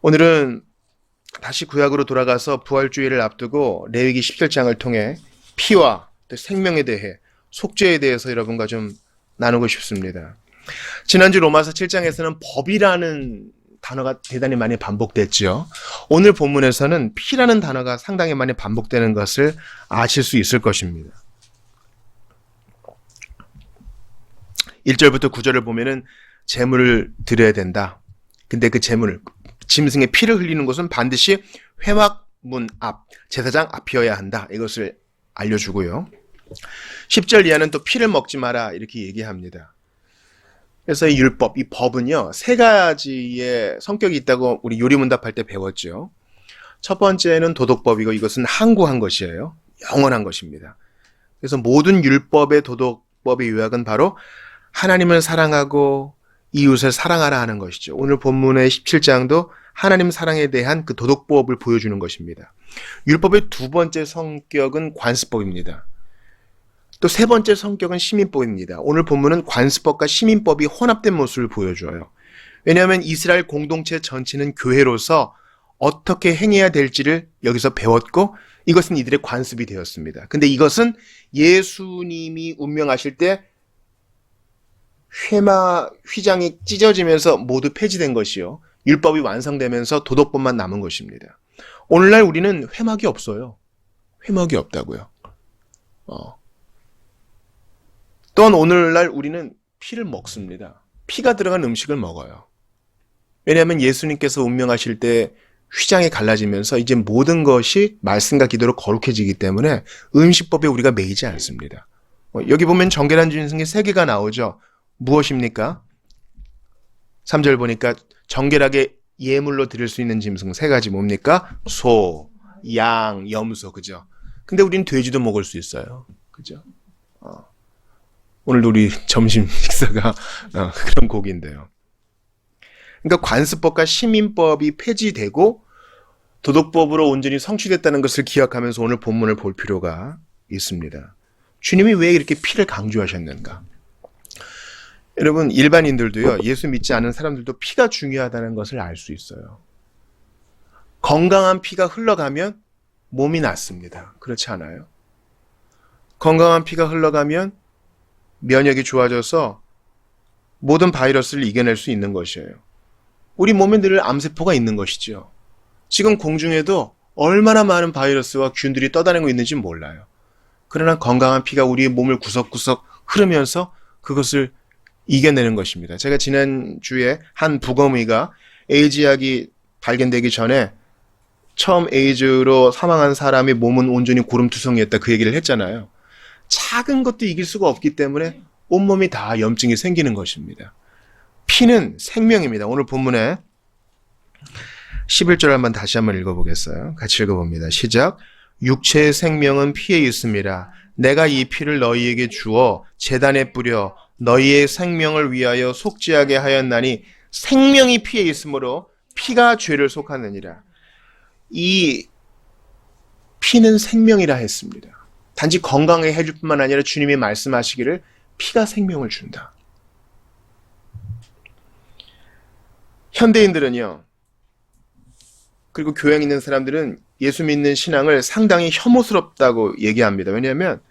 오늘은 다시 구약으로 돌아가서 부활주의를 앞두고 레위기 17장을 통해 피와 또 생명에 대해 속죄에 대해서 여러분과 좀 나누고 싶습니다. 지난주 로마서 7장에서는 법이라는 단어가 대단히 많이 반복됐죠. 오늘 본문에서는 피라는 단어가 상당히 많이 반복되는 것을 아실 수 있을 것입니다. 1절부터 9절을 보면은 제물을 드려야 된다. 근데 그 제물, 짐승의 피를 흘리는 곳은 반드시 회막문 앞, 제사장 앞이어야 한다. 이것을 알려주고요. 10절 이하는 또 피를 먹지 마라 이렇게 얘기합니다. 그래서 이 율법, 이 법은요, 세 가지의 성격이 있다고 우리 요리문답할 때 배웠죠. 첫 번째는 도덕법이고 이것은 항구한 것이에요. 영원한 것입니다. 그래서 모든 율법의 도덕법의 요약은 바로 하나님을 사랑하고 이웃을 사랑하라 하는 것이죠. 오늘 본문의 17장도 하나님 사랑에 대한 그 도덕법을 보여주는 것입니다. 율법의 두 번째 성격은 관습법입니다. 또 세 번째 성격은 시민법입니다. 오늘 본문은 관습법과 시민법이 혼합된 모습을 보여줘요. 왜냐하면 이스라엘 공동체 전체는 교회로서 어떻게 행해야 될지를 여기서 배웠고 이것은 이들의 관습이 되었습니다. 근데 이것은 예수님이 운명하실 때 휘장이 찢어지면서 모두 폐지된 것이요. 율법이 완성되면서 도덕법만 남은 것입니다. 오늘날 우리는 회막이 없어요. 회막이 없다고요. 또한 오늘날 우리는 피를 먹습니다. 피가 들어간 음식을 먹어요. 왜냐하면 예수님께서 운명하실 때 휘장이 갈라지면서 이제 모든 것이 말씀과 기도로 거룩해지기 때문에 음식법에 우리가 매이지 않습니다. 여기 보면 정결한 짐승의 세 개가 나오죠. 무엇입니까? 3절 보니까 정결하게 예물로 드릴 수 있는 짐승 세 가지 뭡니까? 소, 양, 염소, 그죠? 근데 우리는 돼지도 먹을 수 있어요. 그죠? 오늘도 우리 점심 식사가 그런 곡인데요. 그러니까 관습법과 시민법이 폐지되고 도덕법으로 온전히 성취됐다는 것을 기억하면서 오늘 본문을 볼 필요가 있습니다. 주님이 왜 이렇게 피를 강조하셨는가? 여러분, 일반인들도요, 예수 믿지 않은 사람들도 피가 중요하다는 것을 알 수 있어요. 건강한 피가 흘러가면 몸이 낫습니다. 그렇지 않아요? 건강한 피가 흘러가면 면역이 좋아져서 모든 바이러스를 이겨낼 수 있는 것이에요. 우리 몸에 늘 암세포가 있는 것이죠. 지금 공중에도 얼마나 많은 바이러스와 균들이 떠다니고 있는지 몰라요. 그러나 건강한 피가 우리의 몸을 구석구석 흐르면서 그것을 이겨내는 것입니다. 제가 지난주에 한 부검의가 에이즈약이 발견되기 전에 처음 에이즈로 사망한 사람의 몸은 온전히 고름투성이었다 그 얘기를 했잖아요. 작은 것도 이길 수가 없기 때문에 온몸이 다 염증이 생기는 것입니다. 피는 생명입니다. 오늘 본문에 11절 한번 다시 한번 읽어보겠어요. 같이 읽어봅니다. 시작. 육체의 생명은 피에 있습니다. 내가 이 피를 너희에게 주어 제단에 뿌려 너희의 생명을 위하여 속죄하게 하였나니 생명이 피에 있으므로 피가 죄를 속하느니라. 이 피는 생명이라 했습니다. 단지 건강하게 해줄 뿐만 아니라 주님이 말씀하시기를 피가 생명을 준다. 현대인들은요, 그리고 교양 있는 사람들은 예수 믿는 신앙을 상당히 혐오스럽다고 얘기합니다. 왜냐하면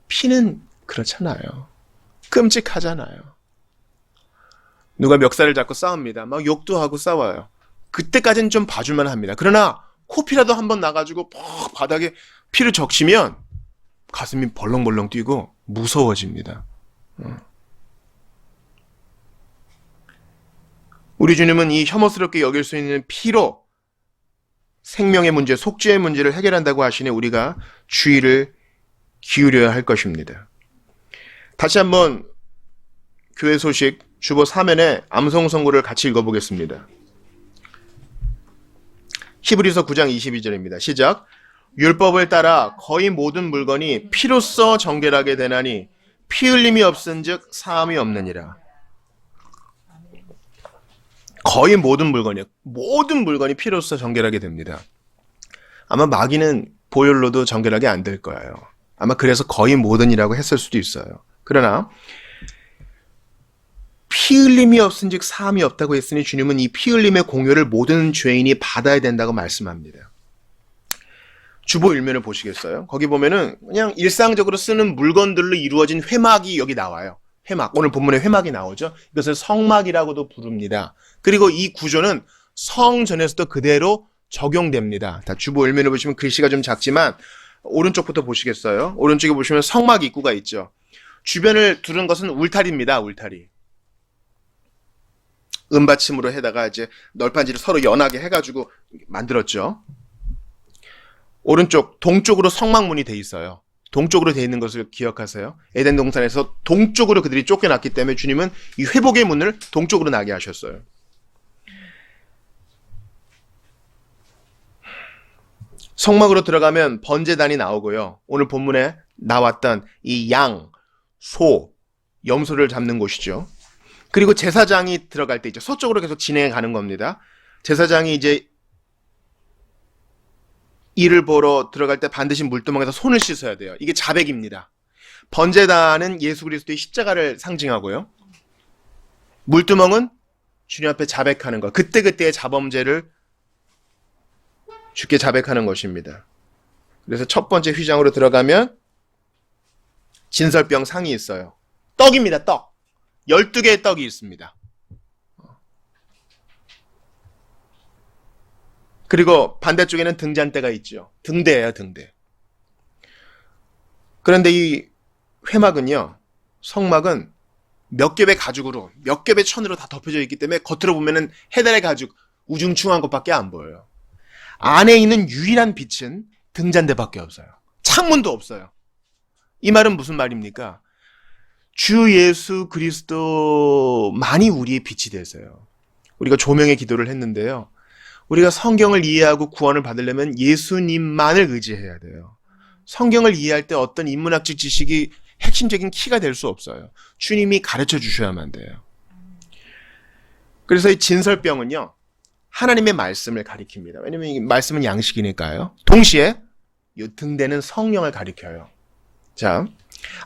피는 그렇잖아요. 끔찍하잖아요. 누가 멱살을 잡고 싸웁니다. 막 욕도 하고 싸워요. 그때까지는 좀 봐줄만 합니다. 그러나 코피라도 한번 나가지고 퍽 바닥에 피를 적시면 가슴이 벌렁벌렁 뛰고 무서워집니다. 우리 주님은 이 혐오스럽게 여길 수 있는 피로 생명의 문제, 속죄의 문제를 해결한다고 하시니 우리가 주의를 기울여야 할 것입니다. 다시 한번 교회 소식 주보 3면의 암송 선고를 같이 읽어보겠습니다. 히브리서 9장 22절입니다. 시작. 율법을 따라 거의 모든 물건이 피로써 정결하게 되나니 피 흘림이 없은즉 사함이 없느니라. 거의 모든 물건이 피로써 정결하게 됩니다. 아마 마귀는 보혈로도 정결하게 안 될 거예요. 아마 그래서 거의 모든이라고 했을 수도 있어요. 그러나 피 흘림이 없은즉 사함이 없다고 했으니 주님은 이 피 흘림의 공효를 모든 죄인이 받아야 된다고 말씀합니다. 주보 일면을 보시겠어요? 거기 보면은 그냥 일상적으로 쓰는 물건들로 이루어진 회막이 여기 나와요. 회막. 오늘 본문에 회막이 나오죠. 이것을 성막이라고도 부릅니다. 그리고 이 구조는 성전에서도 그대로 적용됩니다. 다 주보 일면을 보시면 글씨가 좀 작지만 오른쪽부터 보시겠어요? 오른쪽에 보시면 성막 입구가 있죠. 주변을 두른 것은 울타리입니다. 울타리. 은받침으로 해다가 이제 널판지를 서로 연하게 해가지고 만들었죠. 오른쪽 동쪽으로 성막문이 돼 있어요. 동쪽으로 돼 있는 것을 기억하세요. 에덴 동산에서 동쪽으로 그들이 쫓겨났기 때문에 주님은 이 회복의 문을 동쪽으로 나게 하셨어요. 성막으로 들어가면 번제단이 나오고요. 오늘 본문에 나왔던 이 양, 소, 염소를 잡는 곳이죠. 그리고 제사장이 들어갈 때 있죠. 서쪽으로 계속 진행해 가는 겁니다. 제사장이 이제 일을 보러 들어갈 때 반드시 물두멍에서 손을 씻어야 돼요. 이게 자백입니다. 번제단은 예수 그리스도의 십자가를 상징하고요. 물두멍은 주님 앞에 자백하는 것. 그때그때의 자범죄를 주께 자백하는 것입니다. 그래서 첫 번째 휘장으로 들어가면 진설병 상이 있어요. 떡입니다. 떡. 12개의 떡이 있습니다. 그리고 반대쪽에는 등잔대가 있죠. 등대예요, 등대. 그런데 이 회막은요, 성막은 몇 겹의 가죽으로, 몇 겹의 천으로 다 덮여져 있기 때문에 겉으로 보면은 해달의 가죽, 우중충한 것밖에 안 보여요. 안에 있는 유일한 빛은 등잔대밖에 없어요. 창문도 없어요. 이 말은 무슨 말입니까? 주 예수 그리스도만이 우리의 빛이 되세요. 우리가 조명의 기도를 했는데요. 우리가 성경을 이해하고 구원을 받으려면 예수님만을 의지해야 돼요. 성경을 이해할 때 어떤 인문학적 지식이 핵심적인 키가 될 수 없어요. 주님이 가르쳐 주셔야만 돼요. 그래서 이 진설병은요, 하나님의 말씀을 가리킵니다. 왜냐면 이 말씀은 양식이니까요. 동시에 이 등대는 성령을 가리켜요. 자,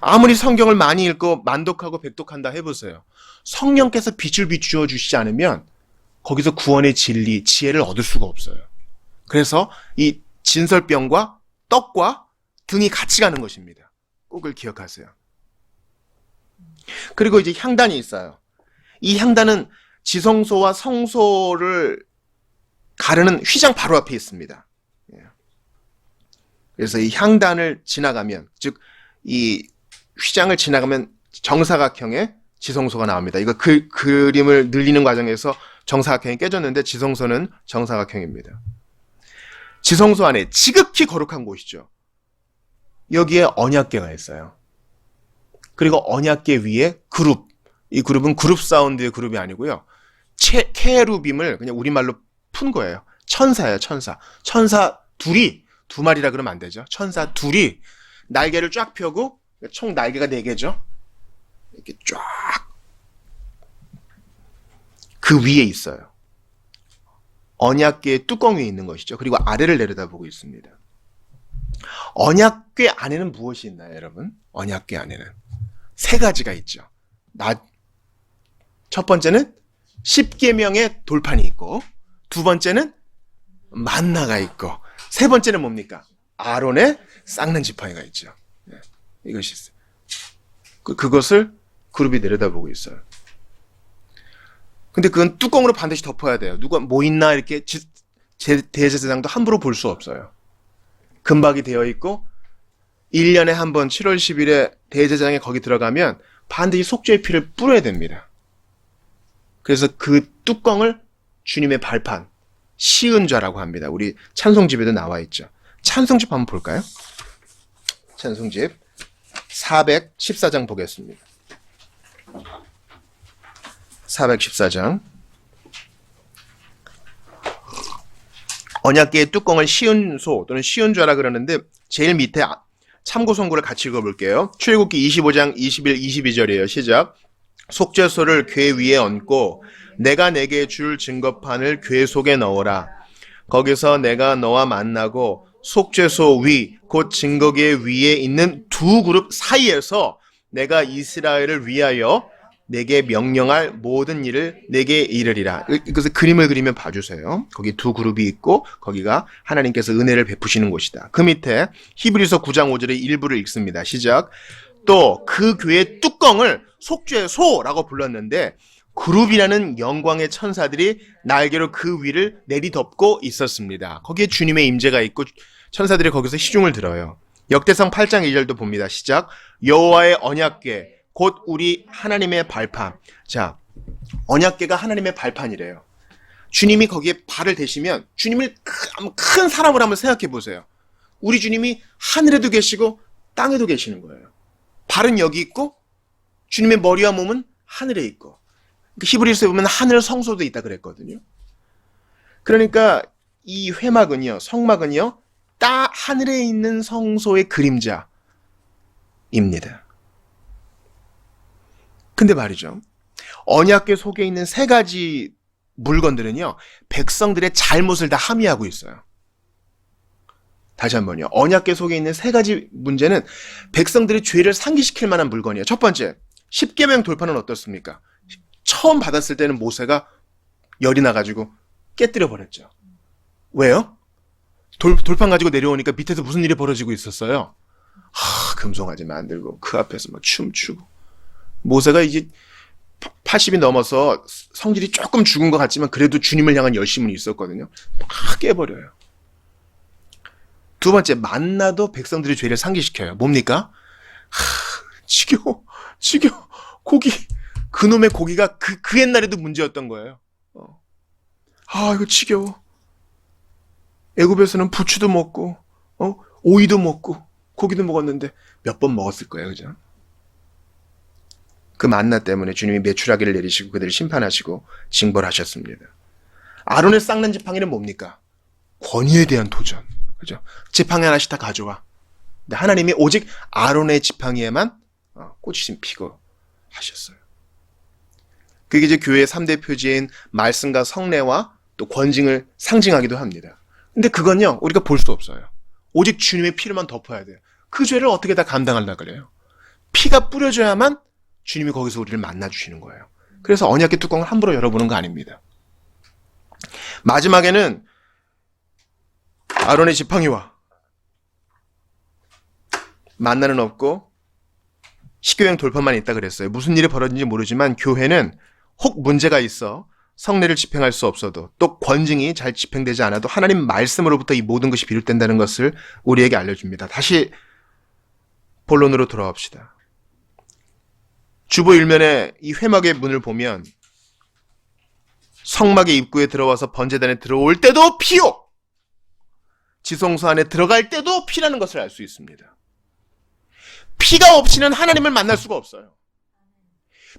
아무리 성경을 많이 읽고 만독하고 백독한다 해보세요. 성령께서 빛을 비추어 주시지 않으면 거기서 구원의 진리, 지혜를 얻을 수가 없어요. 그래서 이 진설병과 떡과 등이 같이 가는 것입니다. 꼭 그걸 기억하세요. 그리고 이제 향단이 있어요. 이 향단은 지성소와 성소를 가르는 휘장 바로 앞에 있습니다. 그래서 이 향단을 지나가면, 즉 이 휘장을 지나가면 정사각형의 지성소가 나옵니다. 이거 그림을 늘리는 과정에서 정사각형이 깨졌는데 지성소는 정사각형입니다. 지성소 안에 지극히 거룩한 곳이죠. 여기에 언약궤가 있어요. 그리고 언약궤 위에 그룹. 이 그룹은 그룹 사운드의 그룹이 아니고요. 케루빔을 그냥 우리말로 푼 거예요. 천사예요, 천사. 천사 둘이, 두 마리라 그러면 안 되죠. 천사 둘이 날개를 쫙 펴고, 총 날개가 4개죠. 이렇게 쫙. 그 위에 있어요. 언약궤의 뚜껑 위에 있는 것이죠. 그리고 아래를 내려다보고 있습니다. 언약궤 안에는 무엇이 있나요, 여러분? 언약궤 안에는 3가지가 있죠. 첫 번째는 10계명의 돌판이 있고, 두 번째는 만나가 있고, 세 번째는 뭡니까? 아론의 쌍난 지팡이가 있죠. 네, 이것이 있어요. 그것을 그룹이 내려다보고 있어요. 근데 그건 뚜껑으로 반드시 덮어야 돼요. 누가 뭐 있나 이렇게 대제사장도 함부로 볼 수 없어요. 금박이 되어 있고 1년에 한 번 7월 10일에 대제사장이 거기 들어가면 반드시 속죄의 피를 뿌려야 됩니다. 그래서 그 뚜껑을 주님의 발판, 시은좌라고 합니다. 우리 찬송집에도 나와 있죠. 찬송집 한번 볼까요? 찬송집 414장 보겠습니다. 414장. 언약궤의 뚜껑을 시은소 또는 시은좌라 그러는데 제일 밑에 참고 선고를 같이 읽어볼게요. 출애굽기 25장 21, 22절이에요. 시작. 속죄소를 궤 위에 얹고 내가 내게 줄 증거판을 궤 속에 넣어라. 거기서 내가 너와 만나고 속죄소 위, 곧 증거궤 위에 있는 두 그룹 사이에서 내가 이스라엘을 위하여 내게 명령할 모든 일을 내게 이르리라. 이것을 그림을 그리면 봐주세요. 거기 두 그룹이 있고 거기가 하나님께서 은혜를 베푸시는 곳이다. 그 밑에 히브리서 9장 5절의 일부를 읽습니다. 시작. 또 그 교회의 뚜껑을 속죄의 소라고 불렀는데 그룹이라는 영광의 천사들이 날개로 그 위를 내리덮고 있었습니다. 거기에 주님의 임재가 있고 천사들이 거기서 시중을 들어요. 역대상 8장 2절도 봅니다. 시작. 여호와의 언약궤 곧 우리 하나님의 발판. 자, 언약궤가 하나님의 발판이래요. 주님이 거기에 발을 대시면 주님을 큰 사람을 한번 생각해 보세요. 우리 주님이 하늘에도 계시고 땅에도 계시는 거예요. 발은 여기 있고 주님의 머리와 몸은 하늘에 있고. 히브리서에 보면 하늘 성소도 있다 그랬거든요. 그러니까 이 회막은요, 성막은요, 하늘에 있는 성소의 그림자입니다. 근데 말이죠. 언약궤 속에 있는 세 가지 물건들은요, 백성들의 잘못을 다 함의하고 있어요. 다시 한번요. 언약궤 속에 있는 세 가지 문제는 백성들의 죄를 상기시킬 만한 물건이에요. 첫 번째, 십계명 돌파는 어떻습니까? 처음 받았을 때는 모세가 열이 나가지고 깨뜨려 버렸죠. 왜요? 돌판 가지고 내려오니까 밑에서 무슨 일이 벌어지고 있었어요? 금송아지 만들고 그 앞에서 막 춤추고. 모세가 이제 80이 넘어서 성질이 조금 죽은 것 같지만 그래도 주님을 향한 열심은 있었거든요. 막 깨버려요. 두 번째, 만나도 백성들의 죄를 상기시켜요. 뭡니까? 지겨워. 고기. 그놈의 고기가 그 옛날에도 문제였던 거예요. 이거 지겨워. 애굽에서는 부추도 먹고, 오이도 먹고, 고기도 먹었는데 몇 번 먹었을 거예요. 그죠? 그 만나 때문에 주님이 메추라기를 내리시고 그들을 심판하시고 징벌하셨습니다. 아론의 쌍난 지팡이는 뭡니까? 권위에 대한 도전. 그죠? 지팡이 하나씩 다 가져와. 근데 하나님이 오직 아론의 지팡이에만 꽂으신 피고 하셨어요. 그게 이제 교회의 3대 표지인 말씀과 성례와 또 권징을 상징하기도 합니다. 근데 그건요, 우리가 볼 수 없어요. 오직 주님의 피로만 덮어야 돼요. 그 죄를 어떻게 다 감당하려고 그래요? 피가 뿌려져야만 주님이 거기서 우리를 만나주시는 거예요. 그래서 언약궤 뚜껑을 함부로 열어보는 거 아닙니다. 마지막에는 아론의 지팡이와 만나는 없고 십계명 돌파만 있다 그랬어요. 무슨 일이 벌어진지 모르지만 교회는 혹 문제가 있어 성례를 집행할 수 없어도 또 권징이 잘 집행되지 않아도 하나님 말씀으로부터 이 모든 것이 비롯된다는 것을 우리에게 알려줍니다. 다시 본론으로 돌아옵시다. 주보 일면에 이 회막의 문을 보면 성막의 입구에 들어와서 번제단에 들어올 때도 피요! 지성소 안에 들어갈 때도 피라는 것을 알 수 있습니다. 피가 없이는 하나님을 만날 수가 없어요.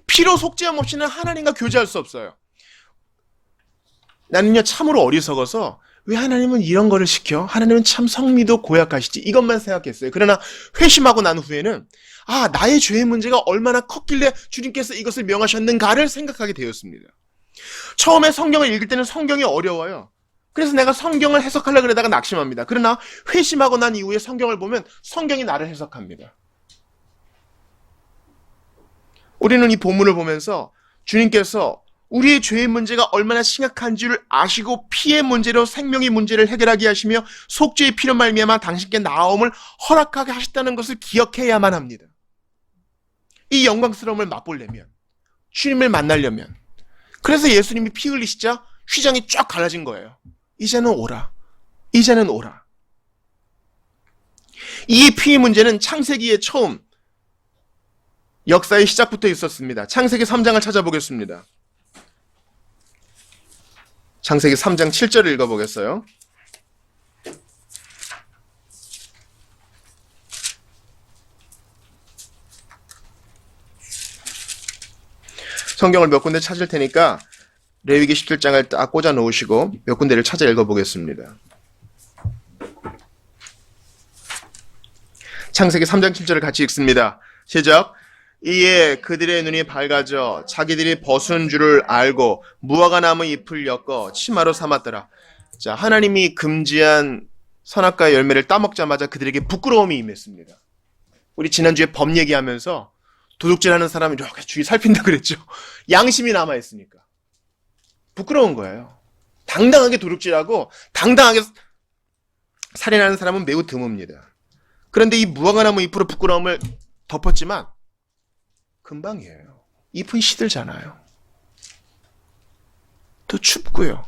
피로 속죄함 없이는 하나님과 교제할 수 없어요. 나는요, 참으로 어리석어서 왜 하나님은 이런 거를 시켜? 하나님은 참 성미도 고약하시지. 이것만 생각했어요. 그러나 회심하고 난 후에는 나의 죄의 문제가 얼마나 컸길래 주님께서 이것을 명하셨는가를 생각하게 되었습니다. 처음에 성경을 읽을 때는 성경이 어려워요. 그래서 내가 성경을 해석하려고 그러다가 낙심합니다. 그러나 회심하고 난 이후에 성경을 보면 성경이 나를 해석합니다. 우리는 이 본문을 보면서 주님께서 우리의 죄의 문제가 얼마나 심각한 줄 아시고 피의 문제로 생명의 문제를 해결하게 하시며 속죄의 피로 말미암아 당신께 나옴을 허락하게 하셨다는 것을 기억해야만 합니다. 이 영광스러움을 맛보려면, 주님을 만나려면. 그래서 예수님이 피 흘리시자 휘장이 쫙 갈라진 거예요. 이제는 오라. 이제는 오라. 이 피의 문제는 창세기의 처음 역사의 시작부터 있었습니다. 창세기 3장을 찾아보겠습니다. 창세기 3장 7절을 읽어보겠어요. 성경을 몇 군데 찾을 테니까 레위기 17장을 딱 꽂아 놓으시고 몇 군데를 찾아 읽어보겠습니다. 창세기 3장 7절을 같이 읽습니다. 시작. 이에 그들의 눈이 밝아져 자기들이 벗은 줄을 알고 무화과 나무 잎을 엮어 치마로 삼았더라. 자, 하나님이 금지한 선악과의 열매를 따먹자마자 그들에게 부끄러움이 임했습니다. 우리 지난주에 법 얘기하면서 도둑질하는 사람이 이렇게 주위 살핀다 그랬죠. 양심이 남아있으니까. 부끄러운 거예요. 당당하게 도둑질하고 당당하게 살인하는 사람은 매우 드뭅니다. 그런데 이 무화과나무 잎으로 부끄러움을 덮었지만 금방이에요. 잎은 시들잖아요. 또 춥고요.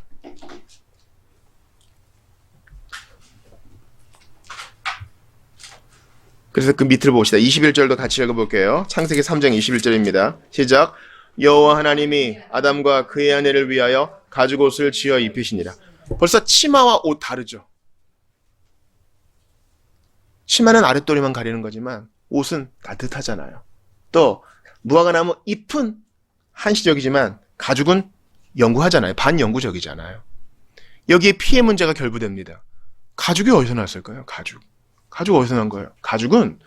그래서 그 밑을 봅시다. 21절도 같이 읽어볼게요. 창세기 3장 21절입니다. 시작. 여호와 하나님이 아담과 그의 아내를 위하여 가죽옷을 지어 입히시니라. 벌써 치마와 옷 다르죠. 치마는 아랫도리만 가리는 거지만 옷은 따뜻하잖아요. 또 무화과나무 잎은 한시적이지만 가죽은 영구하잖아요. 반영구적이잖아요. 여기에 피해 문제가 결부됩니다. 가죽이 어디서 났을까요? 가죽 어디서 난 거예요? 가죽은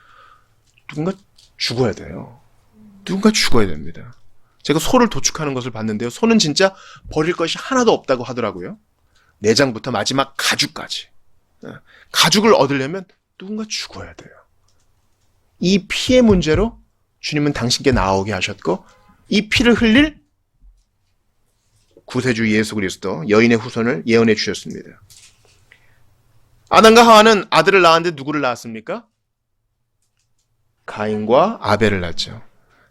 누군가 죽어야 돼요. 누군가 죽어야 됩니다. 제가 소를 도축하는 것을 봤는데요. 소는 진짜 버릴 것이 하나도 없다고 하더라고요. 내장부터 마지막 가죽까지. 가죽을 얻으려면 누군가 죽어야 돼요. 이 피의 문제로 주님은 당신께 나오게 하셨고 이 피를 흘릴 구세주 예수 그리스도 여인의 후손을 예언해 주셨습니다. 아담과 하와는 아들을 낳았는데 누구를 낳았습니까? 가인과 아벨을 낳았죠.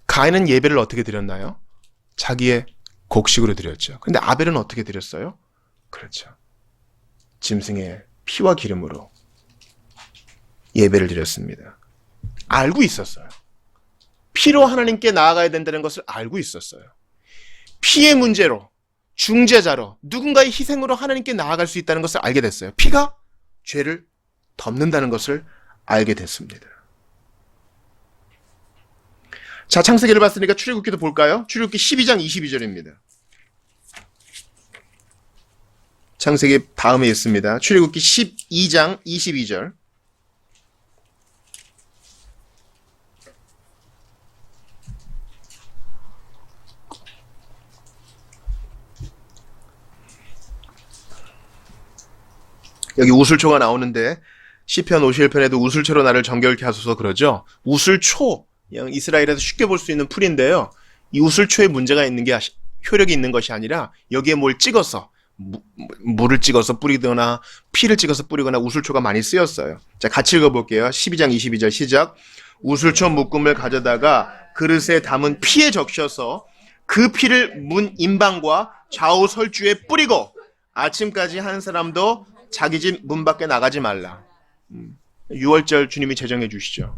가인은 예배를 어떻게 드렸나요? 자기의 곡식으로 드렸죠. 그런데 아벨은 어떻게 드렸어요? 그렇죠. 짐승의 피와 기름으로 예배를 드렸습니다. 알고 있었어요. 피로 하나님께 나아가야 된다는 것을 알고 있었어요. 피의 문제로, 중재자로, 누군가의 희생으로 하나님께 나아갈 수 있다는 것을 알게 됐어요. 피가 죄를 덮는다는 것을 알게 됐습니다. 자, 창세기를 봤으니까 출애굽기도 볼까요? 출애굽기 12장 22절입니다. 창세기 다음에 있습니다. 출애굽기 12장 22절. 여기 우슬초가 나오는데 시편 51편에도 우슬초로 나를 정결케 하소서 그러죠. 우슬초, 그냥 이스라엘에서 쉽게 볼 수 있는 풀인데요. 이 우슬초에 문제가 있는 게 효력이 있는 것이 아니라 여기에 뭘 찍어서 물을 찍어서 뿌리거나 피를 찍어서 뿌리거나 우슬초가 많이 쓰였어요. 자, 같이 읽어볼게요. 12장 22절 시작. 우슬초 묶음을 가져다가 그릇에 담은 피에 적셔서 그 피를 문 임방과 좌우 설주에 뿌리고 아침까지 한 사람도 자기 집 문 밖에 나가지 말라. 6월절 주님이 제정해 주시죠.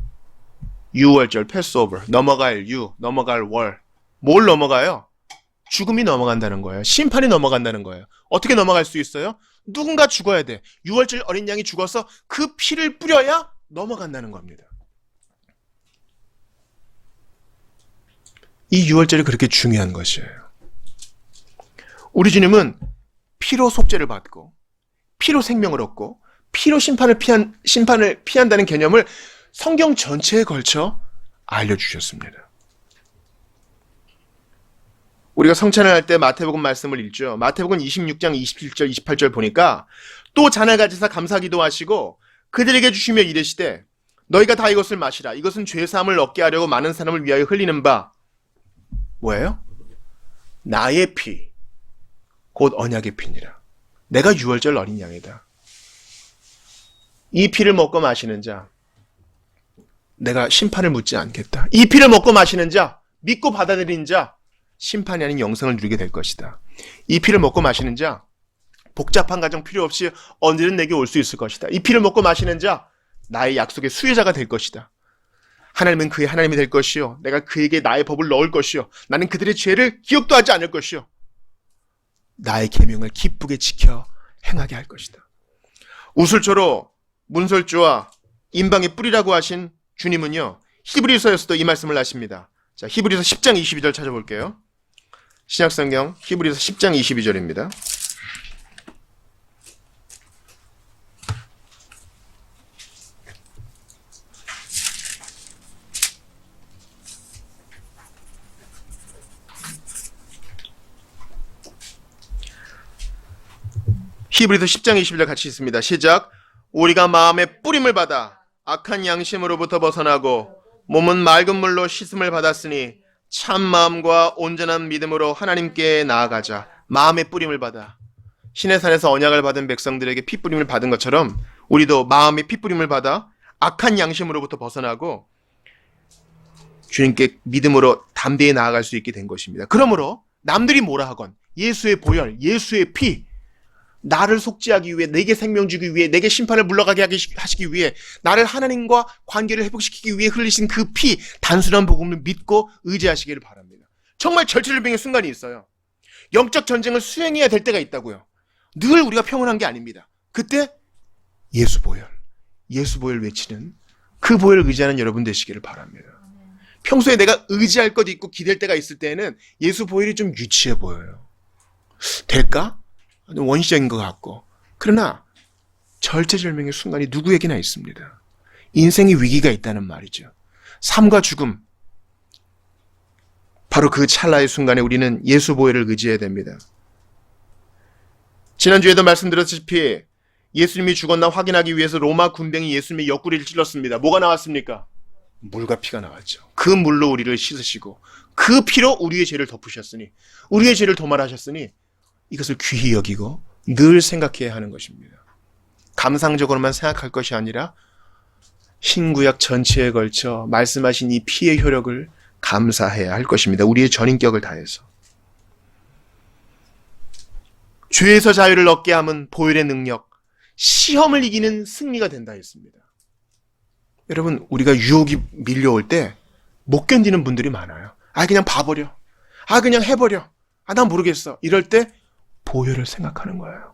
6월절 패스오버, 넘어갈 넘어갈 월. 뭘 넘어가요? 죽음이 넘어간다는 거예요. 심판이 넘어간다는 거예요. 어떻게 넘어갈 수 있어요? 누군가 죽어야 돼. 6월절 어린 양이 죽어서 그 피를 뿌려야 넘어간다는 겁니다. 이 6월절이 그렇게 중요한 것이에요. 우리 주님은 피로 속죄를 받고 피로 생명을 얻고 피로 심판을 피한다는 개념을 성경 전체에 걸쳐 알려주셨습니다. 우리가 성찬을 할 때 마태복음 말씀을 읽죠. 마태복음 26장 27절 28절 보니까 또 잔을 가지사 감사기도 하시고 그들에게 주시며 이르시되 너희가 다 이것을 마시라. 이것은 죄사함을 얻게 하려고 많은 사람을 위하여 흘리는 바 뭐예요? 나의 피, 곧 언약의 피니라. 내가 유월절 어린 양이다. 이 피를 먹고 마시는 자, 내가 심판을 묻지 않겠다. 이 피를 먹고 마시는 자, 믿고 받아들이는 자, 심판이 아닌 영생을 누리게 될 것이다. 이 피를 먹고 마시는 자, 복잡한 가정 필요 없이 언제든 내게 올 수 있을 것이다. 이 피를 먹고 마시는 자, 나의 약속의 수혜자가 될 것이다. 하나님은 그의 하나님이 될 것이요. 내가 그에게 나의 법을 넣을 것이요. 나는 그들의 죄를 기억도 하지 않을 것이요. 나의 계명을 기쁘게 지켜 행하게 할 것이다. 우슬초로 문설주와 임방의 뿌리라고 하신 주님은요. 히브리서에서도 이 말씀을 하십니다. 자, 히브리서 10장 22절 찾아볼게요. 신약성경 히브리서 10장 22절입니다. 히브리서 10장 22절 같이 있습니다. 시작. 우리가 마음의 뿌림을 받아 악한 양심으로부터 벗어나고 몸은 맑은 물로 씻음을 받았으니 참 마음과 온전한 믿음으로 하나님께 나아가자. 마음의 뿌림을 받아. 신의 산에서 언약을 받은 백성들에게 피 뿌림을 받은 것처럼 우리도 마음의 피 뿌림을 받아 악한 양심으로부터 벗어나고 주님께 믿음으로 담대히 나아갈 수 있게 된 것입니다. 그러므로 남들이 뭐라 하건 예수의 보혈, 예수의 피, 나를 속죄하기 위해, 내게 생명 주기 위해, 내게 심판을 물러가게 하시기 위해, 나를 하나님과 관계를 회복시키기 위해 흘리신 그 피, 단순한 복음을 믿고 의지하시기를 바랍니다. 정말 절체절명의 순간이 있어요. 영적 전쟁을 수행해야 될 때가 있다고요. 늘 우리가 평온한 게 아닙니다. 그때 예수 보혈 외치는 그 보혈을 의지하는 여러분 되시기를 바랍니다. 평소에 내가 의지할 것 있고 기댈 때가 있을 때에는 예수 보혈이 좀 유치해 보여요. 될까? 원시적인 것 같고. 그러나 절체절명의 순간이 누구에게나 있습니다. 인생의 위기가 있다는 말이죠. 삶과 죽음. 바로 그 찰나의 순간에 우리는 예수 보혈을 의지해야 됩니다. 지난주에도 말씀드렸다시피 예수님이 죽었나 확인하기 위해서 로마 군병이 예수님의 옆구리를 찔렀습니다. 뭐가 나왔습니까? 물과 피가 나왔죠. 그 물로 우리를 씻으시고 그 피로 우리의 죄를 덮으셨으니, 우리의 죄를 도말하셨으니 이것을 귀히 여기고 늘 생각해야 하는 것입니다. 감상적으로만 생각할 것이 아니라 신구약 전체에 걸쳐 말씀하신 이 피의 효력을 감사해야 할 것입니다. 우리의 전인격을 다해서. 죄에서 자유를 얻게 함은 보혈의 능력, 시험을 이기는 승리가 된다 했습니다. 여러분, 우리가 유혹이 밀려올 때 못 견디는 분들이 많아요. 그냥 봐버려. 그냥 해버려. 난 모르겠어. 이럴 때 보혈을 생각하는 거예요.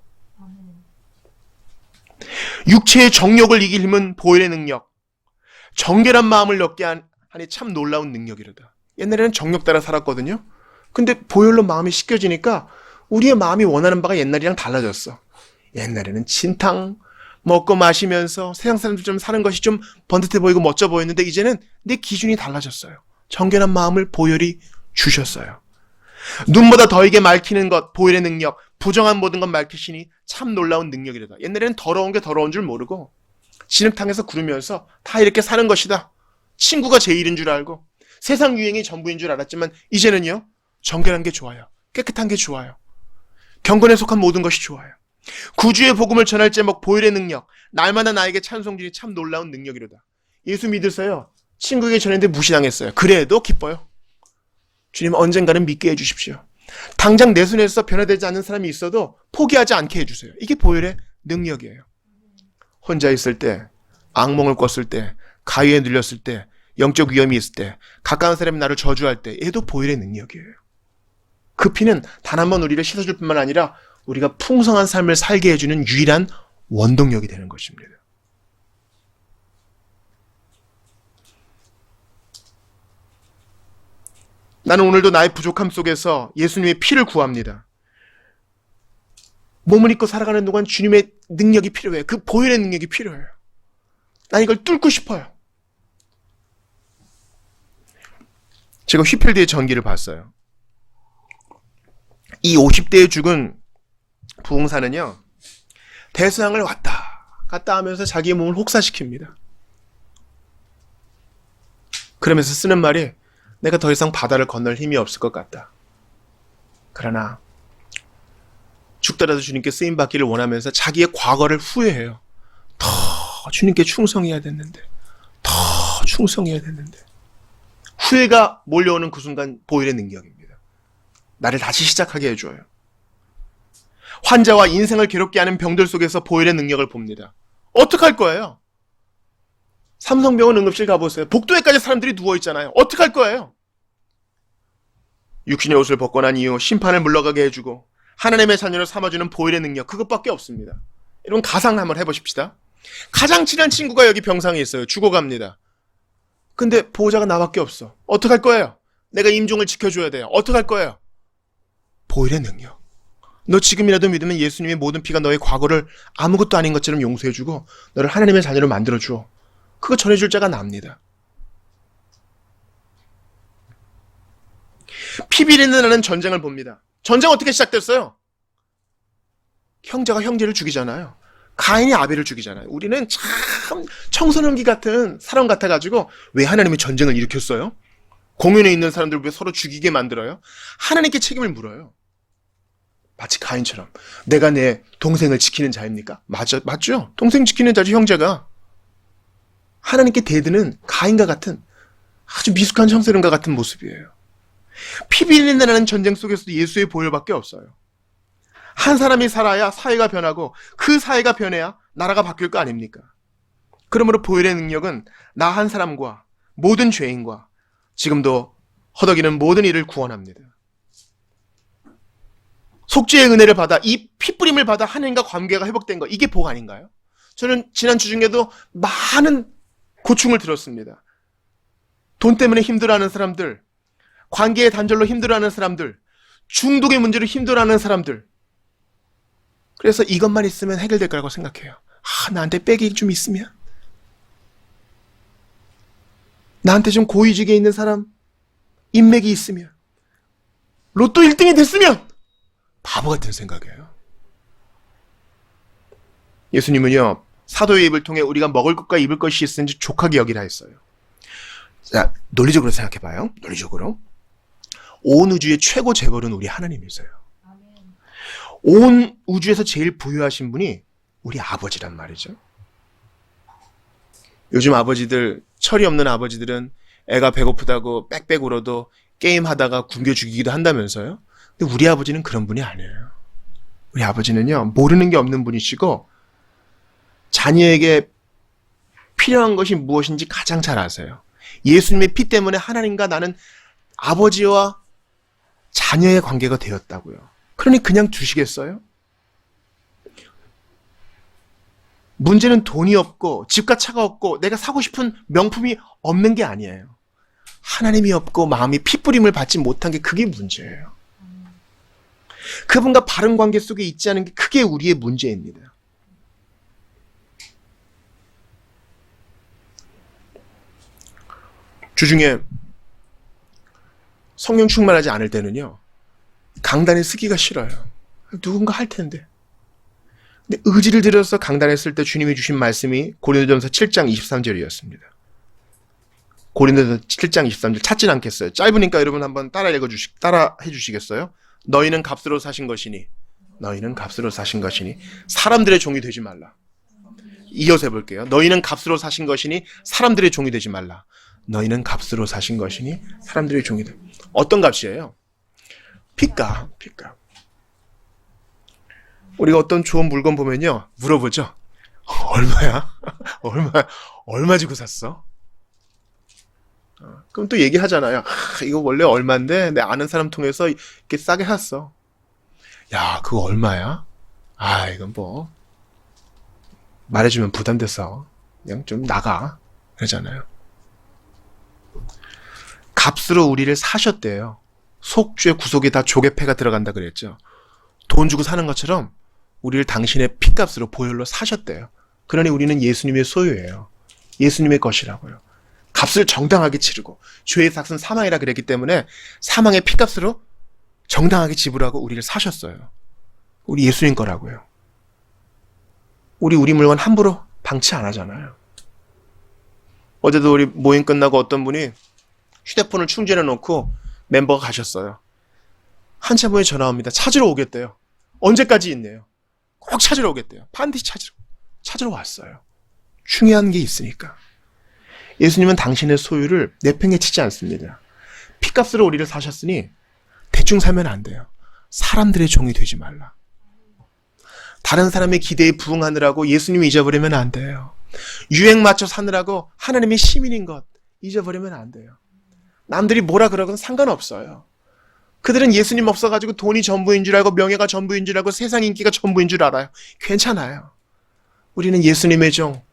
육체의 정욕을 이길 힘은 보혈의 능력, 정결한 마음을 얻게 하니 참 놀라운 능력이로다. 옛날에는 정욕 따라 살았거든요. 근데 보혈로 마음이 씻겨지니까 우리의 마음이 원하는 바가 옛날이랑 달라졌어. 옛날에는 진탕 먹고 마시면서 세상 사람들처럼 사는 것이 좀 번듯해 보이고 멋져 보였는데 이제는 내 기준이 달라졌어요. 정결한 마음을 보혈이 주셨어요. 눈보다 더이게 맑히는 것, 보혈의 능력, 부정한 모든 것 맑히시니 참 놀라운 능력이로다. 옛날에는 더러운 게 더러운 줄 모르고 진흙탕에서 구르면서 다 이렇게 사는 것이다. 친구가 제일인 줄 알고 세상 유행이 전부인 줄 알았지만 이제는요, 정결한 게 좋아요. 깨끗한 게 좋아요. 경건에 속한 모든 것이 좋아요. 구주의 복음을 전할 제목 보혈의 능력, 날마다 나에게 찬송 주니 참 놀라운 능력이로다. 예수 믿으세요. 친구에게 전했는데 무시당했어요. 그래도 기뻐요. 주님 언젠가는 믿게 해주십시오. 당장 내 손에서 변화되지 않는 사람이 있어도 포기하지 않게 해주세요. 이게 보혈의 능력이에요. 혼자 있을 때, 악몽을 꿨을 때, 가위에 눌렸을 때, 영적 위험이 있을 때, 가까운 사람이 나를 저주할 때, 얘도 보혈의 능력이에요. 그 피는 단 한 번 우리를 씻어줄 뿐만 아니라 우리가 풍성한 삶을 살게 해주는 유일한 원동력이 되는 것입니다. 나는 오늘도 나의 부족함 속에서 예수님의 피를 구합니다. 몸을 입고 살아가는 동안 주님의 능력이 필요해요. 그 보혈의 능력이 필요해요. 난 이걸 뚫고 싶어요. 제가 휘필드의 전기를 봤어요. 이 50대에 죽은 부흥사는요, 대서양을 왔다 갔다 하면서 자기의 몸을 혹사시킵니다. 그러면서 쓰는 말이 내가 더 이상 바다를 건널 힘이 없을 것 같다. 그러나 죽더라도 주님께 쓰임받기를 원하면서 자기의 과거를 후회해요. 더 주님께 충성해야 됐는데, 더 충성해야 됐는데. 후회가 몰려오는 그 순간 보혈의 능력입니다. 나를 다시 시작하게 해줘요. 환자와 인생을 괴롭게 하는 병들 속에서 보혈의 능력을 봅니다. 어떡할 거예요? 삼성병원 응급실 가보세요. 복도에까지 사람들이 누워있잖아요. 어떡할 거예요? 육신의 옷을 벗고 난 이후 심판을 물러가게 해주고 하나님의 자녀를 삼아주는 보혈의 능력, 그것밖에 없습니다. 여러분 가상 한번 해보십시다. 가장 친한 친구가 여기 병상에 있어요. 죽어갑니다. 근데 보호자가 나밖에 없어. 어떡할 거예요? 내가 임종을 지켜줘야 돼요. 어떡할 거예요? 보혈의 능력. 너 지금이라도 믿으면 예수님의 모든 피가 너의 과거를 아무것도 아닌 것처럼 용서해주고 너를 하나님의 자녀로 만들어줘. 그거 전해줄 자가 납니다. 피비린내 나는 전쟁을 봅니다. 전쟁 어떻게 시작됐어요? 형제가 형제를 죽이잖아요. 가인이 아벨을 죽이잖아요. 우리는 참 청소년기 같은 사람 같아가지고 왜 하나님이 전쟁을 일으켰어요? 공연에 있는 사람들 왜 서로 죽이게 만들어요? 하나님께 책임을 물어요. 마치 가인처럼. 내가 내 동생을 지키는 자입니까? 맞죠? 동생 지키는 자죠, 형제가. 하나님께 대드는 가인과 같은 아주 미숙한 청소년과 같은 모습이에요. 피비린내나는 전쟁 속에서도 예수의 보혈밖에 없어요. 한 사람이 살아야 사회가 변하고 그 사회가 변해야 나라가 바뀔 거 아닙니까? 그러므로 보혈의 능력은 나 한 사람과 모든 죄인과 지금도 허덕이는 모든 이를 구원합니다. 속죄의 은혜를 받아 이 피뿌림을 받아 하나님과 관계가 회복된 거, 이게 복 아닌가요? 저는 지난 주 중에도 많은 고충을 들었습니다. 돈 때문에 힘들어하는 사람들, 관계의 단절로 힘들어하는 사람들, 중독의 문제로 힘들어하는 사람들. 그래서 이것만 있으면 해결될 거라고 생각해요. 나한테 백이 좀 있으면, 나한테 좀 고위직에 있는 사람, 인맥이 있으면, 로또 1등이 됐으면, 바보 같은 생각이에요. 예수님은요, 사도의 입을 통해 우리가 먹을 것과 입을 것이 있으니 족하게 여기라 했어요. 자, 논리적으로 생각해봐요. 논리적으로. 온 우주의 최고 재벌은 우리 하나님이세요. 온 우주에서 제일 부유하신 분이 우리 아버지란 말이죠. 요즘 아버지들, 철이 없는 아버지들은 애가 배고프다고 빽빽 울어도 게임하다가 굶겨 죽이기도 한다면서요. 근데 우리 아버지는 그런 분이 아니에요. 우리 아버지는요, 모르는 게 없는 분이시고 자녀에게 필요한 것이 무엇인지 가장 잘 아세요. 예수님의 피 때문에 하나님과 나는 아버지와 자녀의 관계가 되었다고요. 그러니 그냥 주시겠어요? 문제는 돈이 없고 집과 차가 없고 내가 사고 싶은 명품이 없는 게 아니에요. 하나님이 없고 마음이 피뿌림을 받지 못한 게 그게 문제예요. 그분과 바른 관계 속에 있지 않은 게 그게 우리의 문제입니다. 주중에 성령 충만하지 않을 때는요, 강단에 쓰기가 싫어요. 누군가 할 텐데. 근데 의지를 들여서 강단에 쓸 때 주님이 주신 말씀이 고린도전서 7장 23절이었습니다. 고린도전서 7장 23절 찾진 않겠어요. 짧으니까 여러분 한번 따라 해주시겠어요? 너희는 값으로 사신 것이니, 너희는 값으로 사신 것이니 사람들의 종이 되지 말라. 이어서 해볼게요. 너희는 값으로 사신 것이니 사람들의 종이 되지 말라. 너희는 값으로 사신 것이니 사람들의 종이 되. 어떤 값이에요? 핏값. 우리가 어떤 좋은 물건 보면요, 물어보죠. 얼마야? 얼마 주고 샀어? 그럼 또 얘기하잖아요. 이거 원래 얼마인데 내 아는 사람 통해서 이렇게 싸게 샀어. 야, 그거 얼마야? 이건 뭐 말해주면 부담돼서 그냥 좀 나가, 그러잖아요. 값으로 우리를 사셨대요. 속죄 구속에 다 조개패가 들어간다 그랬죠. 돈 주고 사는 것처럼 우리를 당신의 피값으로 보혈로 사셨대요. 그러니 우리는 예수님의 소유예요. 예수님의 것이라고요. 값을 정당하게 치르고, 죄의 삭은 사망이라 그랬기 때문에 사망의 피값으로 정당하게 지불하고 우리를 사셨어요. 우리 예수님 거라고요. 우리 물건 함부로 방치 안 하잖아요. 어제도 우리 모임 끝나고 어떤 분이 휴대폰을 충전해 놓고 멤버가 가셨어요. 한참 후에 전화 옵니다. 찾으러 오겠대요. 언제까지 있네요. 꼭 찾으러 오겠대요. 반드시 찾으러 왔어요. 중요한 게 있으니까. 예수님은 당신의 소유를 내팽개치지 않습니다. 피값으로 우리를 사셨으니 대충 살면 안 돼요. 사람들의 종이 되지 말라. 다른 사람의 기대에 부응하느라고 예수님을 잊어버리면 안 돼요. 유행 맞춰 사느라고 하나님의 시민인 것 잊어버리면 안 돼요. 남들이 뭐라 그러건 상관없어요. 그들은 예수님 없어가지고 돈이 전부인 줄 알고 명예가 전부인 줄 알고 세상 인기가 전부인 줄 알아요. 괜찮아요. 우리는 예수님의 종,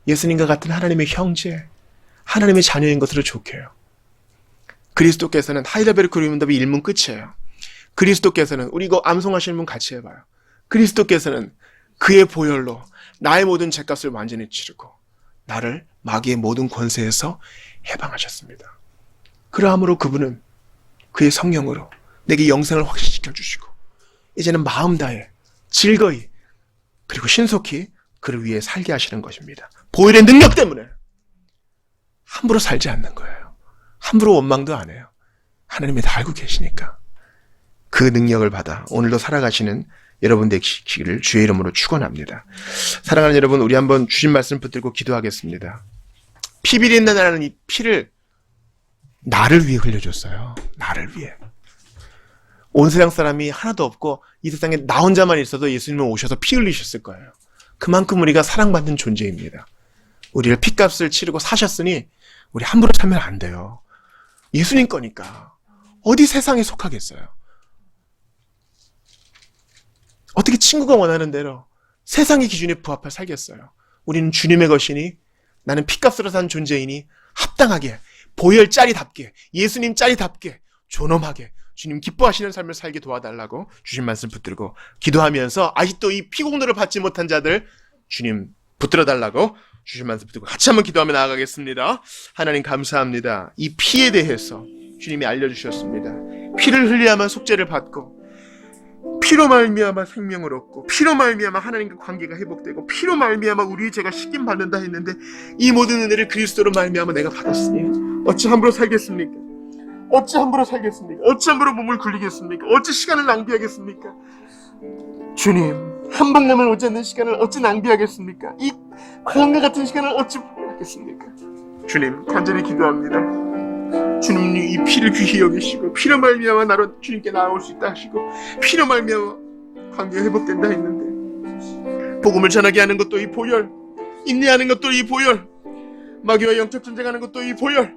예수님과 같은 하나님의 형제, 하나님의 자녀인 것으로 족해요. 그리스도께서는 하이델베르크 류문답이 1문 끝이에요. 그리스도께서는, 우리 이거 암송하시는 분 같이 해봐요. 그리스도께서는 그의 보혈로 나의 모든 죄값을 완전히 치르고 나를 마귀의 모든 권세에서 해방하셨습니다. 그러함으로 그분은 그의 성령으로 내게 영생을 확신시켜 주시고 이제는 마음 다해 즐거이 그리고 신속히 그를 위해 살게 하시는 것입니다. 보혈의 능력 때문에 함부로 살지 않는 거예요. 함부로 원망도 안 해요. 하나님이 다 알고 계시니까. 그 능력을 받아 오늘도 살아가시는 여러분 되시기를 주의 이름으로 축원합니다. 사랑하는 여러분, 우리 한번 주신 말씀 붙들고 기도하겠습니다. 피비린내 나는 이 피를 나를 위해 흘려줬어요. 나를 위해. 온 세상 사람이 하나도 없고 이 세상에 나 혼자만 있어도 예수님은 오셔서 피 흘리셨을 거예요. 그만큼 우리가 사랑받는 존재입니다. 우리를 피값을 치르고 사셨으니 우리 함부로 살면 안 돼요. 예수님 거니까. 어디 세상에 속하겠어요. 어떻게 친구가 원하는 대로 세상의 기준에 부합해 살겠어요. 우리는 주님의 것이니, 나는 피값으로 산 존재이니 합당하게, 보혈 짜리답게, 예수님 짜리답게, 존엄하게 주님 기뻐하시는 삶을 살게 도와달라고 주신 말씀 붙들고 기도하면서, 아직도 이 피공로를 받지 못한 자들 주님 붙들어 달라고 주신 말씀 붙들고 같이 한번 기도하며 나아가겠습니다. 하나님 감사합니다. 이 피에 대해서 주님이 알려주셨습니다. 피를 흘려야만 속죄를 받고, 피로 말미암아 생명을 얻고, 피로 말미암아 하나님과 관계가 회복되고, 피로 말미암아 우리의 죄가 씻김 받는다 했는데, 이 모든 은혜를 그리스도로 말미암아 내가 받았으니 어찌 함부로 살겠습니까? 어찌 함부로 살겠습니까? 어찌 함부로 몸을 굴리겠습니까? 어찌 시간을 낭비하겠습니까? 주님, 한 번 남을 오지 않는 시간을 어찌 낭비하겠습니까? 이 광야 같은 시간을 어찌 포기하겠습니까? 주님, 간절히 기도합니다. 주님이 이 피를 귀히 여기시고, 피로 말미암아 나로 주님께 나아올 수 있다 하시고, 피로 말미암아 관계가 회복된다 했는데, 복음을 전하게 하는 것도 이 보혈, 인내하는 것도 이 보혈, 마귀와 영적 전쟁하는 것도 이 보혈,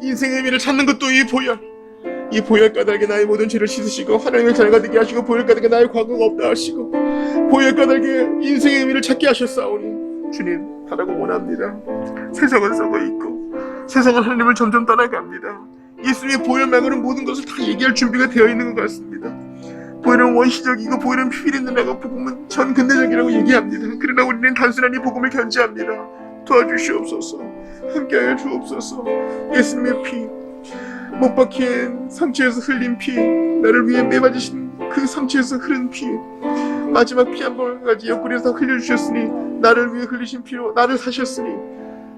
인생의 의미를 찾는 것도 이 보혈, 이 보혈 까닭에 나의 모든 죄를 씻으시고 하나님의 자녀가 되게 하시고, 보혈 까닭에 나의 과거가 없다 하시고, 보혈 까닭에 인생의 의미를 찾게 하셨사오니 주님 바라고 원합니다. 세상은 썩어 있고 세상은 하나님을 점점 떠나갑니다. 예수님의 보혈 말고는 모든 것을 다 얘기할 준비가 되어 있는 것 같습니다. 보혈은 원시적이고 보혈은 피비린내나고 복음은 전근대적이라고 얘기합니다. 그러나 우리는 단순한 이 복음을 견지합니다. 도와주시옵소서. 함께하여 주옵소서. 예수님의 피, 못 박힌 상처에서 흘린 피, 나를 위해 매맞으신 그 상처에서 흐른 피, 마지막 피 한 방울까지 옆구리에서 흘려주셨으니, 나를 위해 흘리신 피로 나를 사셨으니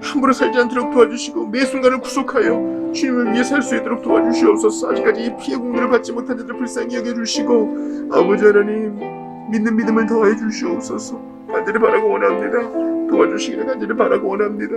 함부로 살지 않도록 도와주시고, 매 순간을 구속하여 주님을 위해 살 수 있도록 도와주시옵소서. 아직까지 이 피의 공로를 받지 못한 자들 불쌍히 여겨주시고, 아버지 하나님, 믿는 믿음을 더해 주시옵소서. 간절히 바라고 원합니다. 도와주시기를 간절히 바라고 원합니다.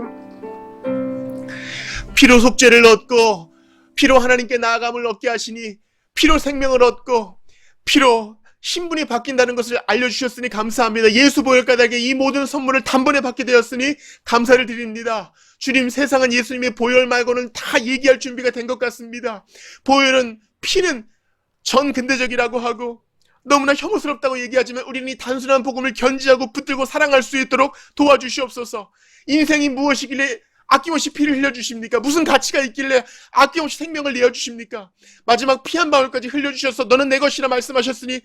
피로 속죄를 얻고, 피로 하나님께 나아감을 얻게 하시니, 피로 생명을 얻고, 피로 신분이 바뀐다는 것을 알려주셨으니 감사합니다. 예수 보혈 까닭에 이 모든 선물을 단번에 받게 되었으니 감사를 드립니다. 주님, 세상은 예수님의 보혈 말고는 다 얘기할 준비가 된 것 같습니다. 보혈은, 피는 전근대적이라고 하고 너무나 혐오스럽다고 얘기하지만, 우리는 이 단순한 복음을 견지하고 붙들고 사랑할 수 있도록 도와주시옵소서. 인생이 무엇이길래 아낌없이 피를 흘려주십니까? 무슨 가치가 있길래 아낌없이 생명을 내어주십니까? 마지막 피 한 방울까지 흘려주셔서 너는 내 것이라 말씀하셨으니,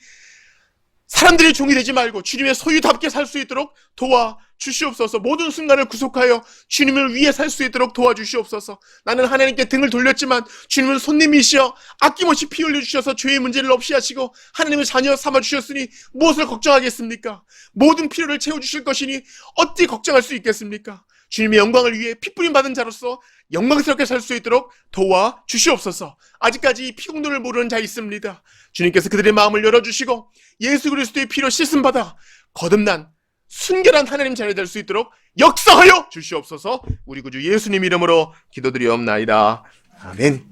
사람들의 종이 되지 말고 주님의 소유답게 살 수 있도록 도와주시옵소서. 모든 순간을 구속하여 주님을 위해 살 수 있도록 도와주시옵소서. 나는 하나님께 등을 돌렸지만 주님은 손님이시여 아낌없이 피 흘려주셔서 죄의 문제를 없이 하시고 하나님의 자녀 삼아주셨으니 무엇을 걱정하겠습니까? 모든 필요를 채워주실 것이니 어찌 걱정할 수 있겠습니까? 주님의 영광을 위해 피뿌림 받은 자로서 영광스럽게 살 수 있도록 도와주시옵소서. 아직까지 이 피공로를 모르는 자 있습니다. 주님께서 그들의 마음을 열어주시고 예수 그리스도의 피로 씻음받아 거듭난 순결한 하나님 자녀 될 수 있도록 역사하여 주시옵소서. 우리 구주 예수님 이름으로 기도드리옵나이다. 아멘.